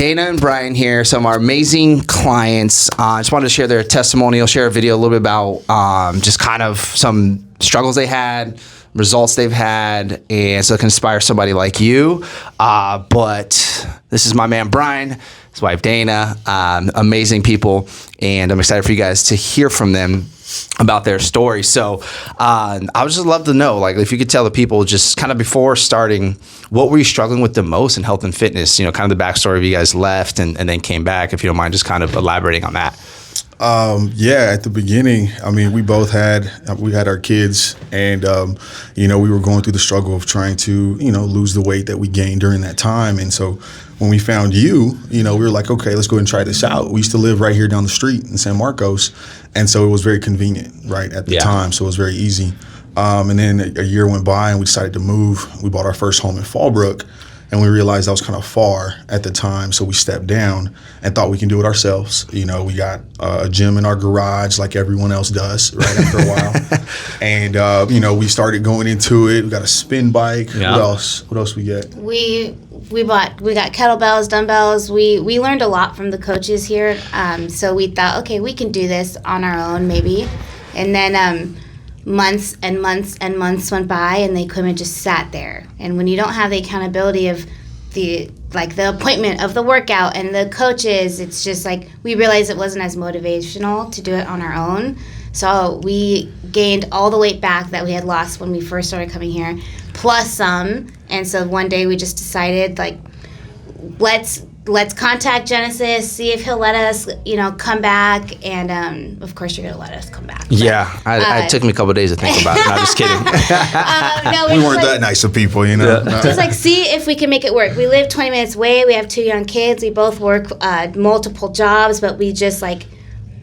Dana and Brian here, some of our amazing clients. I just wanted to share their testimonial, share a video a little bit about just kind of some struggles they had, results they've had, and so it can inspire somebody like you. But this is my man Brian, his wife Dana, amazing people, and I'm excited for you guys to hear from them about their story. So I would just love to know, like, if you could tell the people just kind of before starting, what were you struggling with the most in health and fitness? You know, kind of the backstory of you guys left and then came back, if you don't mind just kind of elaborating on that. At the beginning, I mean, we had our kids, and, we were going through the struggle of trying to, lose the weight that we gained during that time. And so when we found you, we were like, okay, let's go ahead and try this out. We used to live right here down the street in San Marcos. And so it was very convenient, right, at the time. So it was very easy. And then a year went by and we decided to move. We bought our first home in Fallbrook. And we realized that was kind of far at the time, so we stepped down and thought we can do it ourselves. We got a gym in our garage like everyone else does right after a while. And, we started going into it. We got a spin bike. Yeah. What else we get? We got kettlebells, dumbbells. We learned a lot from the coaches here. So we thought, okay, we can do this on our own maybe. And then months and months and months went by and the equipment just sat there. And when you don't have the accountability of the appointment of the workout and the coaches, it's just like we realized it wasn't as motivational to do it on our own. So we gained all the weight back that we had lost when we first started coming here, plus some. And so one day we just decided, like, let's contact Genesis, see if he'll let us, come back. And, of course, you're going to let us come back. But, it took me a couple of days to think about it. No, just kidding. We weren't that nice of people, No. Just see if we can make it work. We live 20 minutes away. We have 2 young kids. We both work multiple jobs, but we just,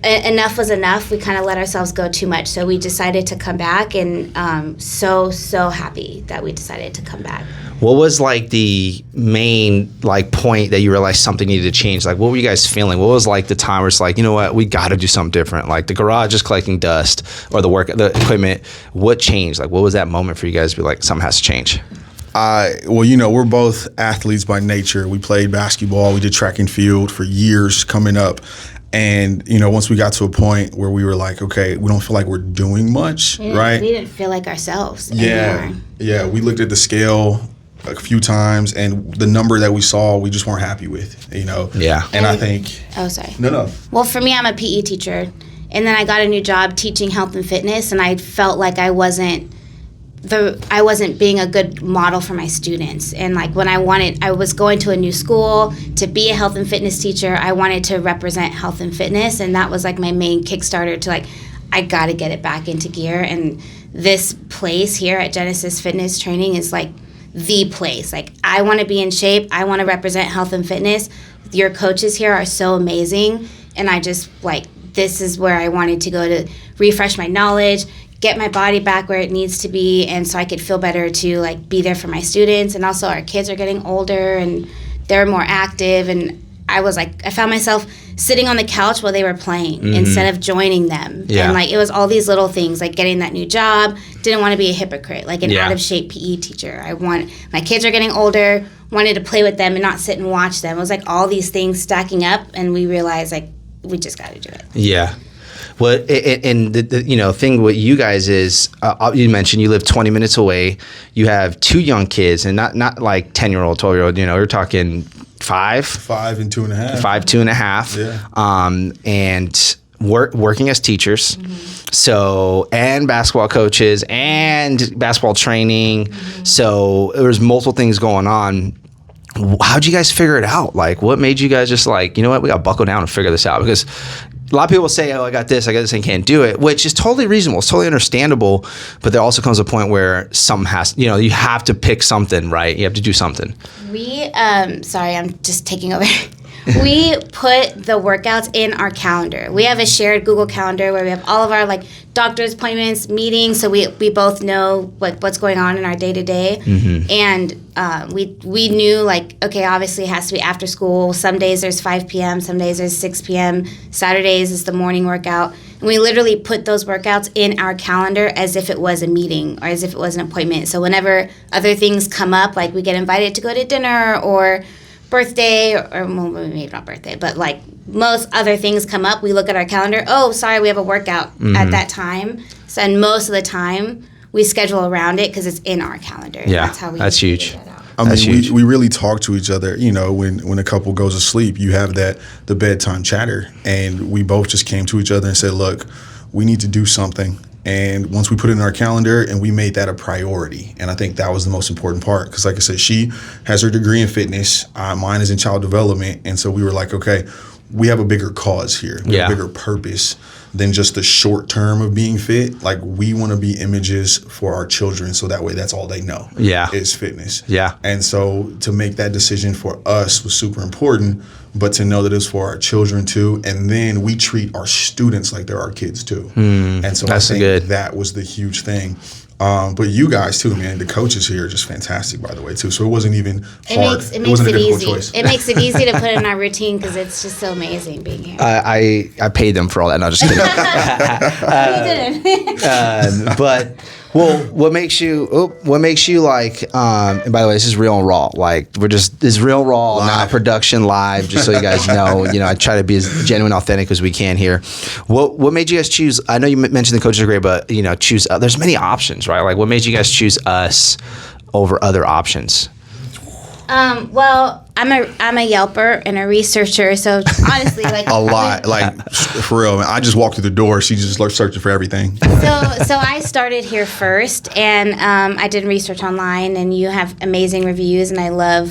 enough was enough. We kind of let ourselves go too much. So we decided to come back, and so happy that we decided to come back. What was the main point that you realized something needed to change? What were you guys feeling? What was the time where it's you know what, we got to do something different? The garage is collecting dust, or the equipment. What changed? What was that moment for you guys to be something has to change? We're both athletes by nature. We played basketball. We did track and field for years coming up. And, once we got to a point where we were okay, we don't feel like we're doing much, right? We didn't feel like ourselves anymore. Yeah. We looked at the scale a few times, and the number that we saw, we just weren't happy with, Yeah. And I think... Oh, sorry. No. Well, for me, I'm a PE teacher. And then I got a new job teaching health and fitness, and I felt like I wasn't being a good model for my students. And when I was going to a new school to be a health and fitness teacher, I wanted to represent health and fitness, and that was my main Kickstarter to I got to get it back into gear. And this place here at Genesis Fitness Training is the place. I want to be in shape. I want to represent health and fitness. Your coaches here are so amazing, and I just this is where I wanted to go to refresh my knowledge, get my body back where it needs to be, and so I could feel better to be there for my students. And also our kids are getting older and they're more active, and I found myself sitting on the couch while they were playing instead of joining them. Yeah. And it was all these little things, getting that new job, didn't want to be a hypocrite, an out of shape PE teacher. My kids are getting older, wanted to play with them and not sit and watch them. It was all these things stacking up, and we realized we just got to do it. Yeah. Well, and the thing with you guys is, you mentioned you live 20 minutes away. You have 2 young kids, and not 10-year-old, 12-year-old. You're talking 5 and 2.5. 5, 2.5. Yeah. And working as teachers. Mm-hmm. So, and basketball coaches and basketball training. Mm-hmm. So there was multiple things going on. How'd you guys figure it out? What made you guys just you know what, we got to buckle down and figure this out? Because a lot of people say, I got this, and can't do it, which is totally reasonable. It's totally understandable. But there also comes a point where something has, you have to pick something, right? You have to do something. Sorry, I'm just taking over. We put the workouts in our calendar. We have a shared Google Calendar where we have all of our doctor's appointments, meetings, so we both know what's going on in our day-to-day. Mm-hmm. And we knew okay, obviously it has to be after school. Some days there's 5 p.m., some days there's 6 p.m. Saturdays is the morning workout. And we literally put those workouts in our calendar as if it was a meeting or as if it was an appointment. So whenever other things come up, we get invited to go to dinner or birthday or well, maybe not birthday, but like most other things come up, we look at our calendar. Oh, sorry, we have a workout at that time. So, and most of the time, we schedule around it because it's in our calendar. Yeah, that's how we that's huge. figure that out. I mean, we really talk to each other. You know, when a couple goes to sleep, you have the bedtime chatter, and we both just came to each other and said, "Look, we need to do something." And once we put it in our calendar, and we made that a priority, and I think that was the most important part because, like I said, she has her degree in fitness, mine is in child development, and so we were like, okay, we have a bigger cause here, we have a bigger purpose than just the short term of being fit. Like, we want to be images for our children, so that way that's all they know is fitness. And so to make that decision for us was super important, but to know that it's for our children too, and then we treat our students like they're our kids too. And so I think that was the huge thing. But you guys too, man, the coaches here are just fantastic, by the way, too. So it wasn't even hard. It wasn't a difficult choice. It makes it easy to put in our routine because it's just so amazing being here. I paid them for all that. No, just kidding. You didn't. But what makes you like? And by the way, this is real and raw. Like, this real raw, not production live. Just so you guys know, I try to be as genuine, authentic as we can here. What made you guys choose? I know you mentioned the coaches are great, but choose. There's many options, right? Like, what made you guys choose us over other options? Well, I'm a Yelper and a researcher, so honestly, like a lot, like for real. I just walked through the door. She just started searching for everything. So I started here first, and I did research online, and you have amazing reviews, and I love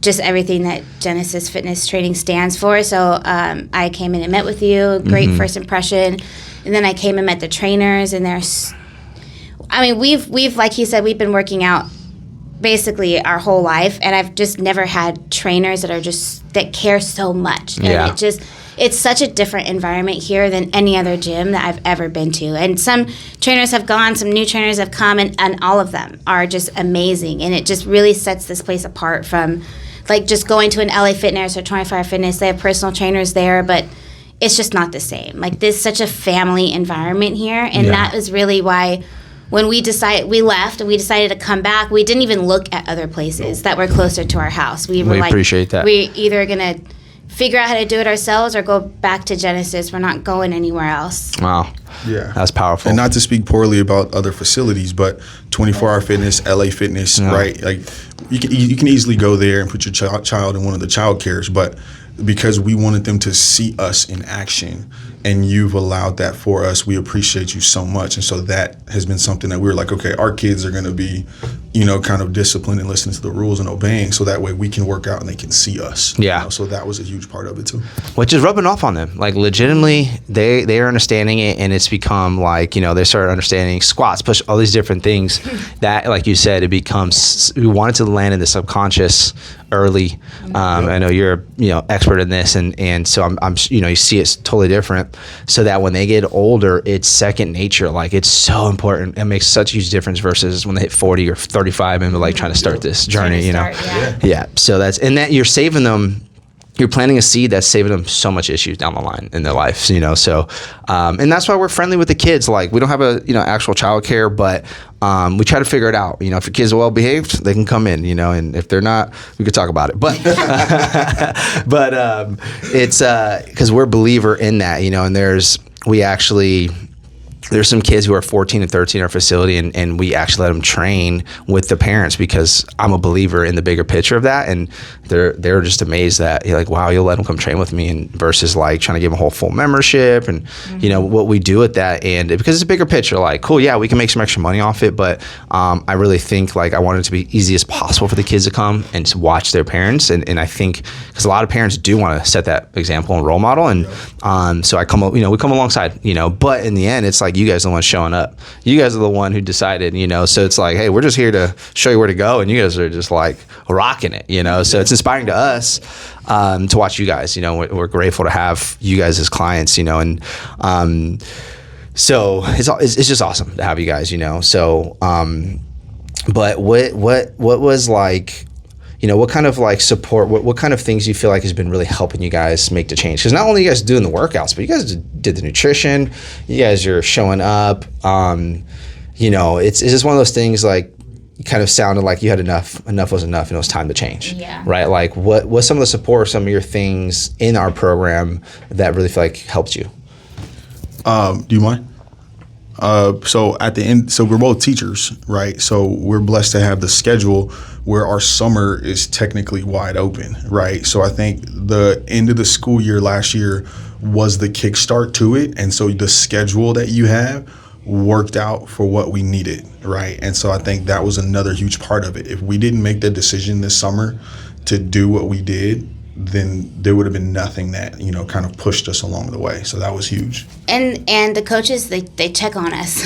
just everything that Genesis Fitness Training stands for. So I came in and met with you, great first impression, and then I came and met the trainers, and we've like he said, we've been working out basically our whole life, and I've just never had trainers that care so much. And it's such a different environment here than any other gym that I've ever been to. And some trainers have gone, some new trainers have come, and all of them are just amazing. And it just really sets this place apart from like just going to an LA Fitness or 24 Hour Fitness. They have personal trainers there, but it's just not the same. Like, this is such a family environment here, and that is really why when we left and we decided to come back, we didn't even look at other places that were closer to our house. We were like, appreciate that. We're either going to figure out how to do it ourselves or go back to Genesis. We're not going anywhere else. Wow. Yeah. That's powerful. And not to speak poorly about other facilities, but 24 Hour Fitness, LA Fitness, right? Like, you can easily go there and put your child in one of the child cares, but because we wanted them to see us in action, and you've allowed that for us, we appreciate you so much. And so that has been something that we were like, okay, our kids are going to be, kind of disciplined and listening to the rules and obeying, so that way we can work out and they can see us. So that was a huge part of it too. Which is rubbing off on them. Like, legitimately, they are understanding it, and it's become like, they started understanding squats, push, all these different things that, like you said, it becomes, we wanted to land in the subconscious early. I know you're expert in this, and so I'm you see it's totally different, so that when they get older, it's second nature. Like, it's so important. It makes such a huge difference versus when they hit 40 or 35 and they're like trying to start this journey. So that you're saving them. You're planting a seed that's saving them so much issues down the line in their life, so, and that's why we're friendly with the kids. Like, we don't have a, actual child care, but we try to figure it out. If your kids are well behaved, they can come in, and if they're not, we could talk about it. But, it's, cause we're a believer in that, and there's some kids who are 14 and 13 in our facility, and we actually let them train with the parents because I'm a believer in the bigger picture of that. And they're just amazed that you're like, wow, you'll let them come train with me, and versus like trying to give them a whole full membership and, what we do with that. And because it's a bigger picture, like, cool, yeah, we can make some extra money off it. But I really think like I want it to be easy as possible for the kids to come and to watch their parents. And I think because a lot of parents do want to set that example and role model. And so we come alongside, but in the end, it's like, you guys are the ones showing up. You guys are the one who decided, so it's like, hey, we're just here to show you where to go, and you guys are just like rocking it, so it's inspiring to us to watch you guys. We're grateful to have you guys as clients, and so it's just awesome to have you guys, so but what was like, what kind of like support, what kind of things you feel like has been really helping you guys make the change? Because not only you guys doing the workouts, but you guys did the nutrition, you guys are showing up. It's just one of those things like, you kind of sounded like you had enough was enough, and it was time to change. Yeah. Right? Like, what some of the support, some of your things in our program that really feel like helped you? Do you mind? So at the end, so we're both teachers, right? So we're blessed to have the schedule where our summer is technically wide open, right? So I think the end of the school year last year was the kickstart to it. And so the schedule that you have worked out for what we needed, right? And so I think that was another huge part of it. If we didn't make the decision this summer to do what we did, then there would have been nothing that, kind of pushed us along the way. So that was huge. And the coaches, they check on us.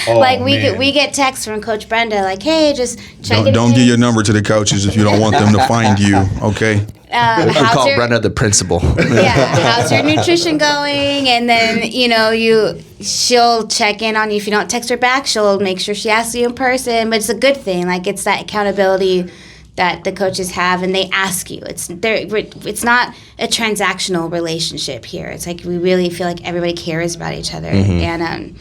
Oh, like man. we get texts from Coach Brenda like, hey, just check it. Don't give your number to the coaches if you don't want them to find you, okay? We How's call your, Brenda the principal. how's your nutrition going? And then she'll check in on you. If you don't text her back, she'll make sure she asks you in person. But it's a good thing. Like, it's that accountability that the coaches have, and they ask you. It's not a transactional relationship here. It's like we really feel like everybody cares about each other. And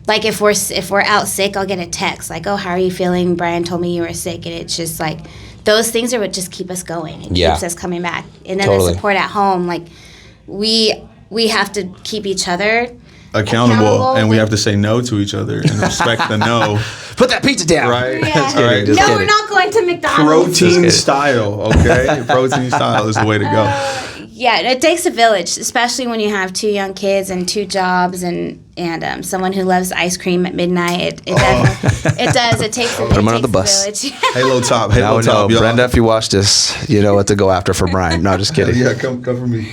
like if we're out sick, I'll get a text like, "Oh, how are you feeling? Brian told me you were sick," and it's just like those things are what just keep us going. It keeps us coming back. And then the support at home, like we have to keep each other accountable, and we have to say no to each other and respect the no. Put that pizza down. Right? Yeah. All right. No, we're not going to McDonald's. Protein style, okay? Protein style is the way to go. Yeah, it takes a village, especially when you have 2 young kids and 2 jobs and someone who loves ice cream at midnight. It does. It takes. Put them under the bus. Halo top, No, y'all. Brenda, if you watch this, you know what to go after for Brian. No, just kidding. Yeah, come for me.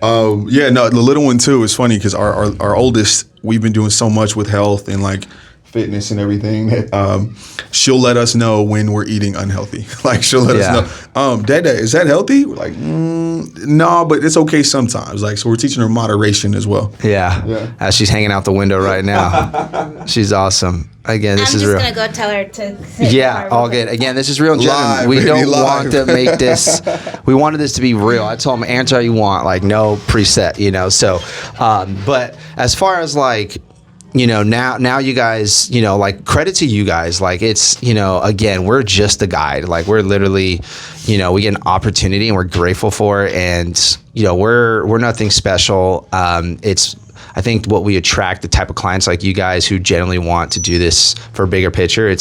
The little one too is funny because our oldest, we've been doing so much with health and like fitness and everything that she'll let us know when we're eating unhealthy. Like she'll let us know, Dad, is that healthy? We're like, no, but it's okay sometimes. Like, so we're teaching her moderation as well. Yeah. As she's hanging out the window right now. She's awesome. Again, this is real. I'm just going to go tell her to. Yeah, all good. Again, this is real and genuine. Live, We baby, don't live. want to make this. We wanted this to be real. I told them answer how you want, like no preset, So, but as far as like, now you guys, like credit to you guys. Like it's, again, we're just a guide. Like we're literally, we get an opportunity and we're grateful for it. And we're nothing special. I think what we attract the type of clients like you guys who generally want to do this for a bigger picture.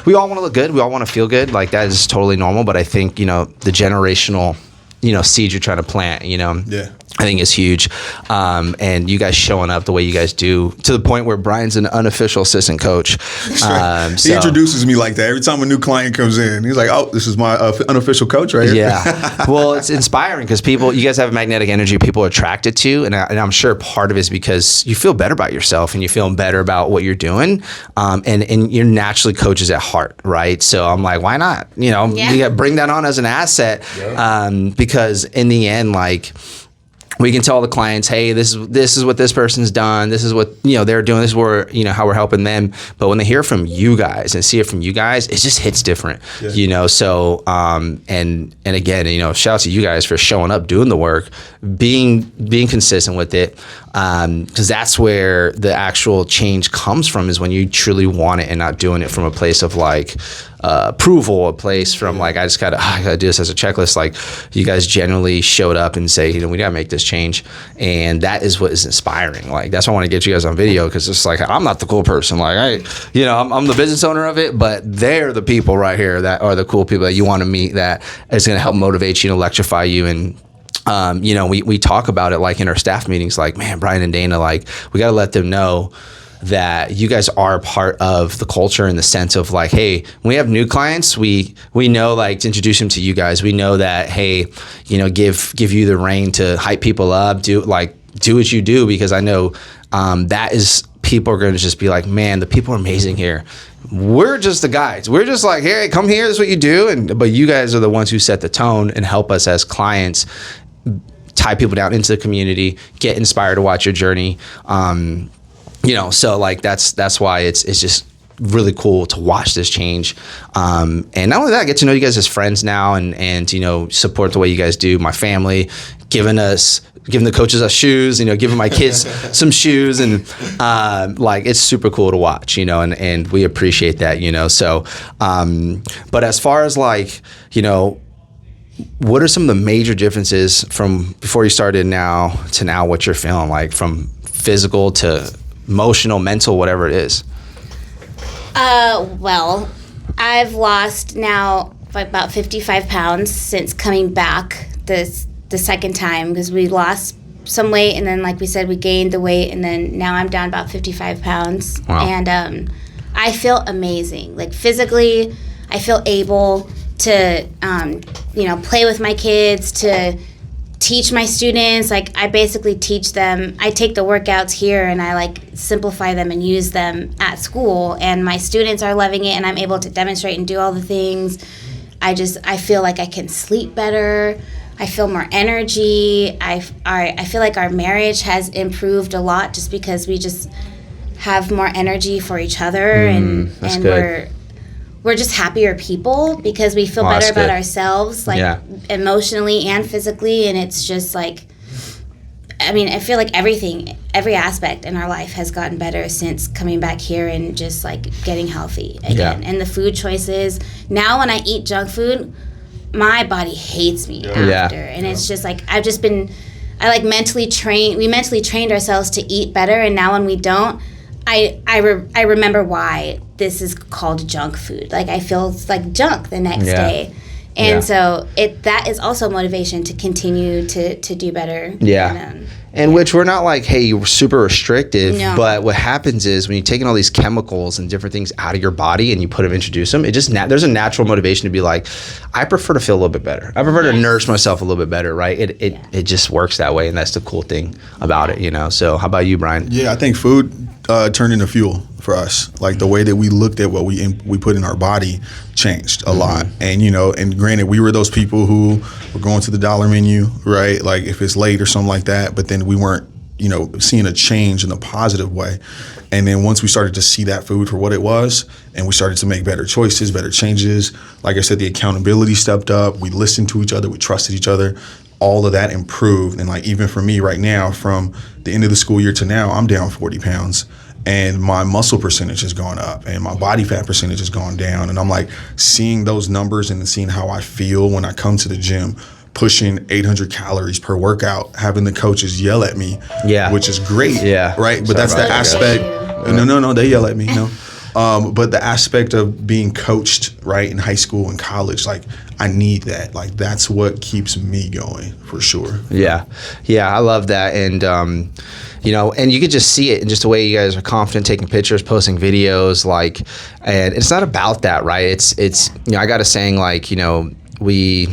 We all want to look good. We all want to feel good. Like that is totally normal. But I think, the generational, seeds you're trying to plant, Yeah. I think is huge. And you guys showing up the way you guys do to the point where Brian's an unofficial assistant coach. He introduces me like that every time a new client comes in. He's like, "Oh, this is my unofficial coach right here." Yeah. Well, it's inspiring because you guys have magnetic energy people are attracted to. And I'm sure part of it is because you feel better about yourself and you feel better about what you're doing. And you're naturally coaches at heart, right? So I'm like, why not? You got to bring that on as an asset. Because in the end, like, we can tell the clients, hey, this is what this person's done. This is what they're doing. This is where how we're helping them. But when they hear from you guys and see it from you guys, it just hits different. Yeah. So and again, shout out to you guys for showing up, doing the work, being consistent with it. Because that's where the actual change comes from, is when you truly want it and not doing it from a place of like approval, a place from like I gotta do this as a checklist. Like you guys generally showed up and say, we gotta make this change, and that is what is inspiring. Like that's why I want to get you guys on video, because it's like I'm not the cool person. Like I'm the business owner of it, but they're the people right here that are the cool people that you want to meet. That is going to help motivate you and electrify you. And we talk about it like in our staff meetings, like, man, Brian and Dana, like we got to let them know that you guys are part of the culture in the sense of like, hey, when we have new clients, we know like to introduce them to you guys. We know that, hey, give you the reign to hype people up, do what you do, because I know that is, people are going to just be like, man, the people are amazing here. We're just the guides. We're just like, hey, come here, this is what you do. But you guys are the ones who set the tone and help us as clients tie people down into the community, get inspired to watch your journey. So like that's why it's just really cool to watch this change. And not only that, I get to know you guys as friends now, and you know, support the way you guys do. My family, giving the coaches us shoes, you know, giving my kids some shoes, and like, it's super cool to watch, you know, and we appreciate that, you know. So, but as far as like, you know, what are some of the major differences from before you started now to now, what you're feeling like, from physical to emotional, mental, whatever it is? Well, I've lost now about 55 pounds since coming back the second time, because we lost some weight, and then, like we said, we gained the weight, and then now I'm down about 55 pounds. Wow. And I feel amazing. Like, physically, I feel able to, you know, play with my kids, to teach my students. Like, I basically teach them. I take the workouts here and I like simplify them and use them at school, and my students are loving it, and I'm able to demonstrate and do all the things. I feel like I can sleep better. I feel more energy. I feel like our marriage has improved a lot, just because we just have more energy for each other, and good. we're just happier people, because we feel better about ourselves, like emotionally and physically. And it's just like, I mean, I feel like every aspect in our life has gotten better since coming back here and just like getting healthy again. And the food choices, now when I eat junk food, my body hates me after. And it's just like, we mentally trained ourselves to eat better, and now when we don't, I remember why this is called junk food. Like, I feel like junk the next day. And so that is also motivation to continue to do better. And which we're not like, hey, you're super restrictive, No. but what happens is when you're taking all these chemicals and different things out of your body and you introduce them, it just there's a natural motivation to be like, I prefer to feel a little bit better. I prefer to nourish myself a little bit better, right? It just works that way, and that's the cool thing about it, you know. So how about you, Brian? Yeah, I think food turned into fuel for us. Like, the way that we looked at what we put in our body changed a lot. And, you know, and granted, we were those people who were going to the dollar menu, right? Like, if it's late or something like that, but then we weren't, you know, seeing a change in a positive way. And then once we started to see that food for what it was, and we started to make better choices, better changes, like I said, the accountability stepped up. We listened to each other. We trusted each other. All of that improved. And like, even for me right now, from the end of the school year to now, I'm down 40 pounds. And my muscle percentage has gone up, and my body fat percentage has gone down. And I'm like, seeing those numbers and seeing how I feel when I come to the gym, pushing 800 calories per workout, having the coaches yell at me, which is great, right? But that's the aspect. No, they yell at me, no. But the aspect of being coached, right, in high school and college, like, I need that. Like, that's what keeps me going, for sure. Yeah, I love that. And you know, and you could just see it in just the way you guys are confident taking pictures, posting videos, like, and it's not about that, right? It's you know, I got a saying, like, you know, we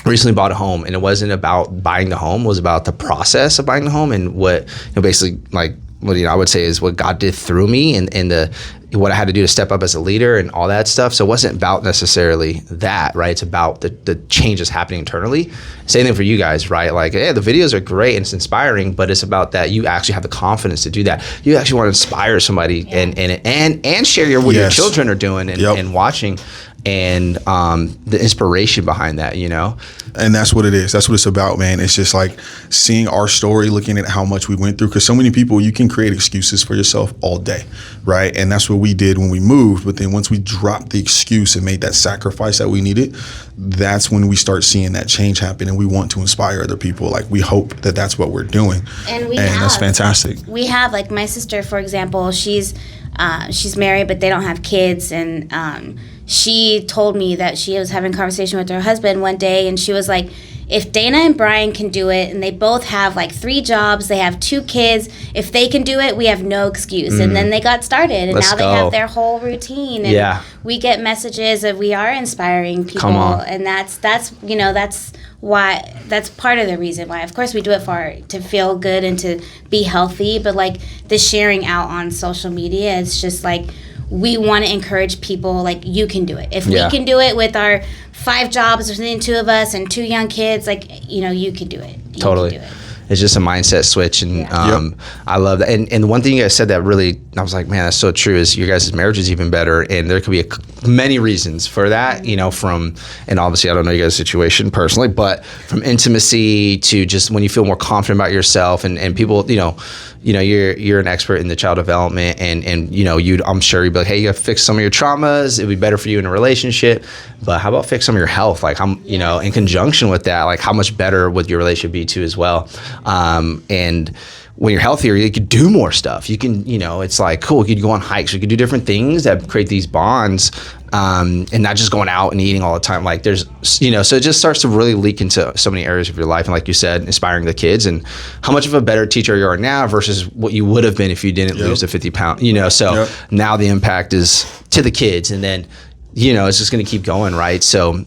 recently bought a home, and it wasn't about buying the home, it was about the process of buying the home, and what, you know, basically, like, what, you know, I would say is what God did through me, and what I had to do to step up as a leader and all that stuff. So it wasn't about necessarily that, right? It's about the changes happening internally. Same thing for you guys, right? Like, yeah, the videos are great and it's inspiring, but it's about that you actually have the confidence to do that. You actually want to inspire somebody and share what your children are doing and watching, and the inspiration behind that, you know? And that's what it is. That's what it's about, man. It's just like seeing our story, looking at how much we went through. Because so many people, you can create excuses for yourself all day, right? And that's what we did when we moved. But then once we dropped the excuse and made that sacrifice that we needed, that's when we start seeing that change happen. And we want to inspire other people. Like, we hope that that's what we're doing. And that's fantastic. We have, like, my sister, for example, she's married, but they don't have kids. And she told me that she was having a conversation with her husband one day, and she was like, if Dana and Brian can do it, and they both have like 3 jobs, they have 2 kids, if they can do it, we have no excuse. And then they got started, and now they have their whole routine. And we get messages of, we are inspiring people. Come on. And that's you know, that's why, that's part of the reason why. Of course, we do it to feel good and to be healthy, but like the sharing out on social media, it's just like, we want to encourage people, like, you can do it. If we can do it with our 5 jobs within 2 of us and 2 young kids, like, you know, you can do it. Totally. You can do it. It's just a mindset switch, and I love that. And one thing you guys said that really, I was like, man, that's so true. Is your guys' marriage is even better, and there could be many reasons for that. You know, from, and obviously I don't know you guys' situation personally, but from intimacy to just when you feel more confident about yourself, and people, you know, you're an expert in the child development, and you know, I'm sure you'd be like, hey, you got to fix some of your traumas. It'd be better for you in a relationship, but how about fix some of your health? Like, you know, in conjunction with that, like how much better would your relationship be too as well? And when you're healthier, you can do more stuff. You can, you know, it's like, cool, you could go on hikes, you could do different things that create these bonds, and not just going out and eating all the time. Like there's, you know, so it just starts to really leak into so many areas of your life. And like you said, inspiring the kids, and how much of a better teacher you are now versus what you would have been if you didn't lose the 50 pound, you know, so now the impact is to the kids, and then, you know, it's just going to keep going. Right. So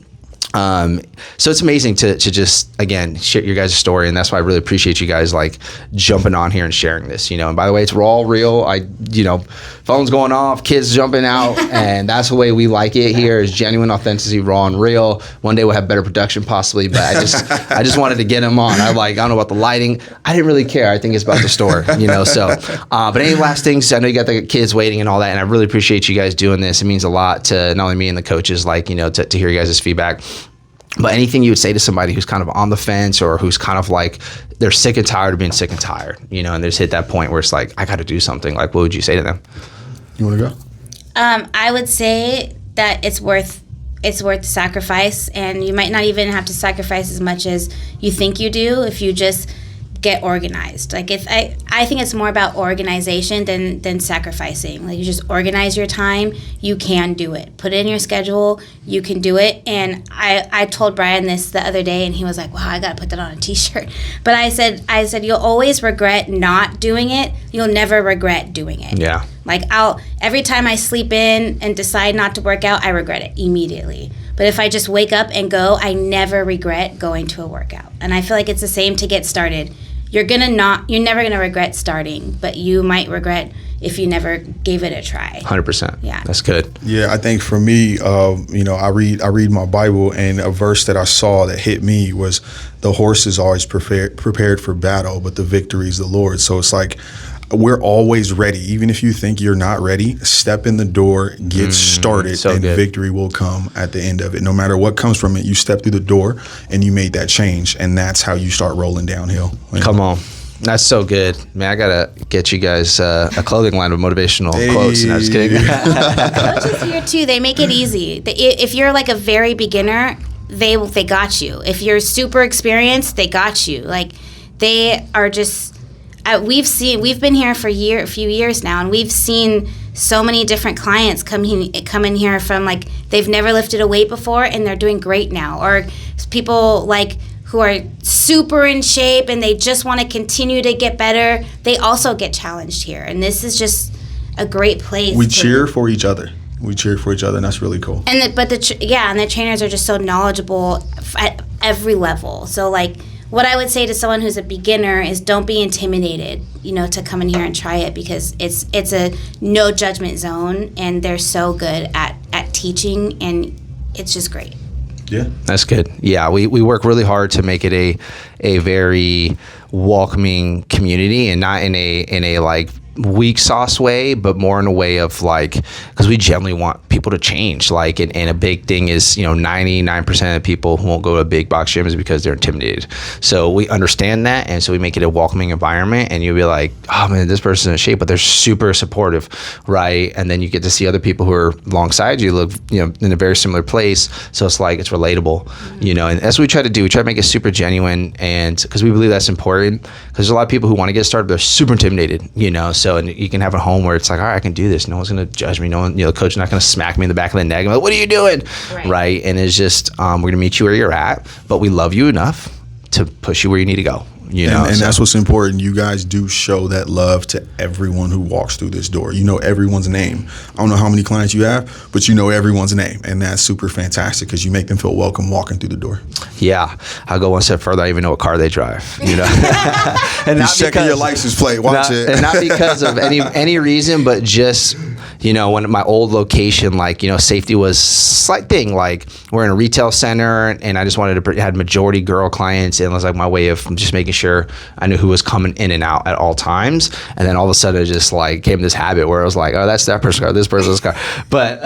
it's amazing to just, again, share your guys' story. And that's why I really appreciate you guys like jumping on here and sharing this, you know. And by the way, it's raw, real. You know, phones going off, kids jumping out, and that's the way we like it here, is genuine authenticity, raw and real. One day we'll have better production possibly, but I just wanted to get them on. I'm like, I don't know about the lighting. I didn't really care. I think it's about the story, you know. So, but any last things? I know you got the kids waiting and all that, and I really appreciate you guys doing this. It means a lot to not only me and the coaches, like, you know, to hear you guys' feedback. But anything you would say to somebody who's kind of on the fence, or who's kind of like, they're sick and tired of being sick and tired, you know, and they just hit that point where it's like, I got to do something. Like, what would you say to them? You want to go? I would say that it's worth the sacrifice, and you might not even have to sacrifice as much as you think you do if you just get organized. Like, if I think it's more about organization than sacrificing. Like, you just organize your time, you can do it. Put it in your schedule, you can do it. And I told Brian this the other day, and he was like, wow, I gotta put that on a t-shirt. But I said you'll always regret not doing it, you'll never regret doing it. Yeah. Like, every time I sleep in and decide not to work out, I regret it immediately. But if I just wake up and go, I never regret going to a workout. And I feel like it's the same to get started. You're never gonna regret starting, but you might regret if you never gave it a try. 100%. Yeah. That's good. Yeah, I think for me, you know, I read my Bible, and a verse that I saw that hit me was, the horse is always prepared for battle, but the victory is the Lord. So it's like, we're always ready. Even if you think you're not ready, step in the door, get started, so and good. Victory will come at the end of it. No matter what comes from it, you step through the door and you made that change, and that's how you start rolling downhill. Come on. That's so good. Man, I got to get you guys a clothing line of motivational quotes. No, I'm just kidding. Coaches here too, they make it easy. If you're like a very beginner, they got you. If you're super experienced, they got you. Like, they are just, we've been here for a few years now, and we've seen so many different clients come in here from, like, they've never lifted a weight before and they're doing great now, or people like who are super in shape and they just want to continue to get better. They also get challenged here, and this is just a great place. We cheer for each other. We cheer for each other, and that's really cool. And the trainers are just so knowledgeable at every level. So, like, what I would say to someone who's a beginner is, don't be intimidated, you know, to come in here and try it, because it's a no judgment zone, and they're so good at teaching, and it's just great. Yeah, that's good. Yeah, we work really hard to make it a very welcoming community, and not in a like weak sauce way, but more in a way of like, because we generally want people to change. Like, and a big thing is, you know, 99% of people who won't go to a big box gym is because they're intimidated. So we understand that, and so we make it a welcoming environment, and you'll be like, oh man, this person's in shape, but they're super supportive, right? And then you get to see other people who are alongside you, live, you know, in a very similar place. So it's like, it's relatable, you know, and that's what we try to do. We try to make it super genuine, and because we believe that's important, because there's a lot of people who want to get started, but they're super intimidated, you know. So, and you can have a home where it's like, all right, I can do this. No one's going to judge me. No one, you know, the coach is not going to smack me in the back of the neck. I'm like, what are you doing? Right. And it's just, we're going to meet you where you're at, but we love you enough to push you where you need to go. You know, and that's what's important. You guys do show that love to everyone who walks through this door. You know everyone's name. I don't know how many clients you have, but you know everyone's name, and that's super fantastic because you make them feel welcome walking through the door. Yeah, I'll go one step further. I even know what car they drive. You know, and not checking your license plate. Watch it, and not because of any reason, but just when at my old location, like, safety was a slight thing. Like, we're in a retail center, and I just wanted to had majority girl clients, and it was like my way of just making sure I knew who was coming in and out at all times. And then all of a sudden, it just like came this habit where I was like, oh, that's that person's car, this person's car. But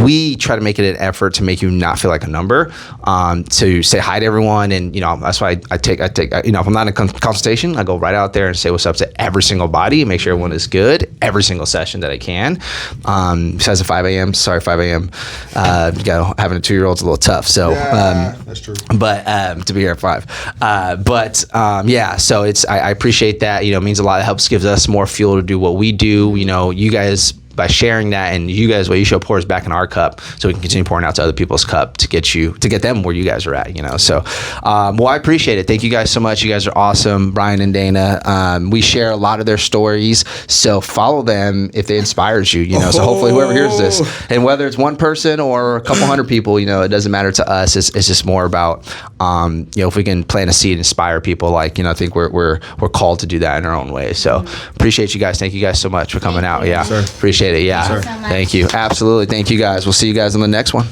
we try to make it an effort to make you not feel like a number, to say hi to everyone, and that's why I take if I'm not in a consultation, I go right out there and say what's up to every single body and make sure everyone is good every single session that I can. Besides the 5 a.m. Having a 2-year-old is a little tough. So that's true. But to be here at 5, so I appreciate that. It means a lot. It helps, gives us more fuel to do what we do. You guys, by sharing that, and you guys, what you show pours back in our cup, so we can continue pouring out to other people's cup to get them where you guys are at. So, I appreciate it. Thank you guys so much. You guys are awesome, Brian and Dana. We share a lot of their stories, so follow them if they inspires you. So hopefully whoever hears this, and whether it's one person or a couple hundred people, it doesn't matter to us. It's just more about if we can plant a seed, inspire people. I think we're called to do that in our own way. So appreciate you guys. Thank you guys so much for coming out. Yeah, appreciate it. Yeah, Thank you so much. Thank you. Absolutely. Thank you guys. We'll see you guys on the next one.